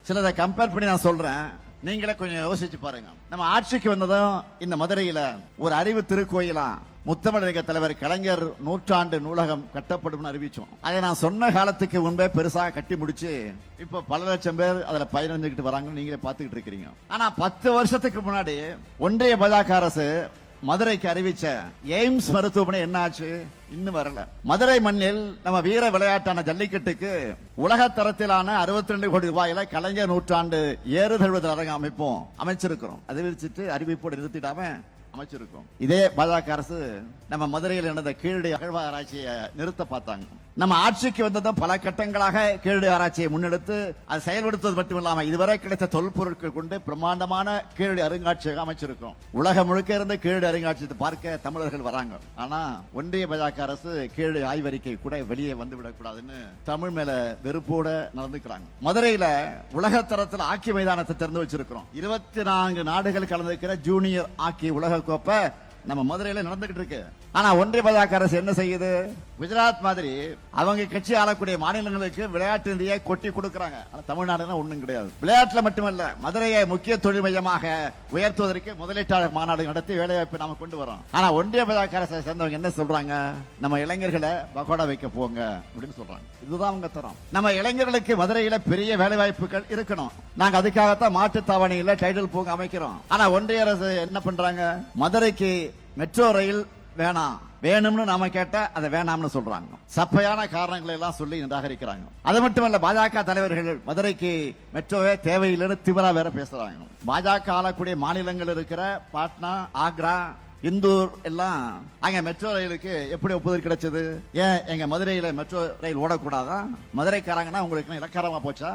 சிலதை கம்பேர் பண்ணி நான் சொல்றேன், நீங்களே கொஞ்சம் யோசிச்சு பாருங்க. நம்ம ஆட்சிக்கு வந்ததும் இந்த மதுரையில ஒரு அறிவு திருக்கோயிலா முத்தமிழக தலைவர் கலைஞர் நூற்றாண்டு நூலகம் கட்டப்படும் அறிவிச்சோம். அதை நான் சொன்ன காலத்துக்கு முன்பே பெருசாக கட்டி முடிச்சு இப்ப பல லட்சம் பேர் அதுல பயணிச்சுக்கிட்டு வராங்க, நீங்களே பாத்துக்கிட்டு இருக்கிறீங்க. ஆனா 10 வருஷத்துக்கு முன்னாடி ஒன்றிய பாஜக அரசு மதுரைக்கு அறிவிச்ச எய்ம்ஸ் மருத்துவமனை என்ன ஆச்சு? இன்னும் வரல. மதுரை மண்ணில் நம்ம வீர விளையாட்டான ஜல்லிக்கட்டுக்கு உலக தரத்திலான 62 கோடி ரூபாயில கலைஞர் நூற்றாண்டு ஏறுதழுவுதல் அரங்கு அமைப்போம் அமைச்சிருக்கிறோம். அதை விரிச்சிட்டு அறிவிப்போடு நிறுத்திடாம அமைச்சிருக்கோம். இதே பாஜக அரசு நம்ம மதுரையில் நடந்த கீழடி அகழ்வாராய்ச்சியை நிறுத்த பார்த்தாங்க. நம்ம ஆட்சிக்கு வந்ததும் பல கட்டங்களாக கீழடி ஆராய்ச்சியை முன்னெடுத்து அதை செயல்படுத்துவது மட்டுமில்லாம இதுவரை கிடைத்த தொல்பொருட்கள் கொண்டு பிரம்மாண்டமான கீழடி அருங்காட்சியகம் அமைச்சிருக்கோம். உலகம் முழுக்க இருந்து கீழடி அருங்காட்சியத்தை பார்க்க தமிழர்கள் வராங்க. ஆனா ஒன்றிய பாஜக அரசு கீழடி ஆய்வறிக்கை கூட வெளியே வந்துவிடக் கூடாதுன்னு தமிழ் மேல வெறுப்போட நடந்துக்கிறாங்க. மதுரையில உலக தரத்தில் ஆக்கி மைதானத்தை திறந்து வச்சிருக்கிறோம். 24 நாடுகள் கலந்திருக்கிற ஜூனியர் ஆக்கி உலக கோப்பை நம்ம மதுரையில நடந்துகிட்டு இருக்கு. ஆனா ஒன்றிய பாஜக அரசு என்ன செய்யுது? குஜராத் மாதிரி அவங்க கட்சி ஆளக்கூடிய மாநிலங்களுக்கு விளையாட்டு நிதியை கொட்டி கொடுக்கறாங்க. தமிழ்நாடுனா ஒண்ணும் கிடையாது. விளையாட்டுல மட்டுமல்ல, மதுரையை முக்கிய தொழில் மையமாக உயர்த்துவதற்கு முதலீட்டாளர் மாநாடு நடத்தி வேலைவாய்ப்பு நாம கொண்டு வரோம். ஆனா ஒன்றிய பாஜக அரசை சேர்ந்தவங்க என்ன சொல்றாங்க? நம்ம இளைஞர்களை பகோடா வைக்க போங்க அப்படின்னு சொல்றாங்க. இதுதான் அவங்க தரம். நம்ம இளைஞர்களுக்கு மதுரையில பெரிய வேலைவாய்ப்புகள் இருக்கணும். நாங்க அதுக்காகத்தான் மாட்டுத்தாவணியில டைட்டில் பூங்கா அமைக்கிறோம். ஆனா ஒன்றிய அரசு என்ன பண்றாங்க? மதுரைக்கு மெட்ரோ ரயில் வேணாம், வேணும்னு நாம கேட்டா அதை வேணாம்னு சொல்றாங்க. சப்பையான காரணங்களை எல்லாம் சொல்லி நிராகரிக்கிறாங்க. அது மட்டுமல்ல, பாஜக தலைவர்கள் மதுரைக்கு மெட்ரோவே தேவையில்லைன்னு திமிரா வேற பேசுறாங்க. பாஜக ஆளக்கூடிய மாநிலங்கள் இருக்கிற பாட்னா, ஆக்ரா, இந்தூர் எல்லாம் அங்க மெட்ரோ ரயிலுக்கு எப்படி ஒப்புதல் கிடைச்சது? ஏன் எங்க மதுரையில மெட்ரோ ரயில் ஓடக்கூடாதா? மதுரைக்காரங்கன்னா உங்களுக்கு இலக்காரமா போச்சா?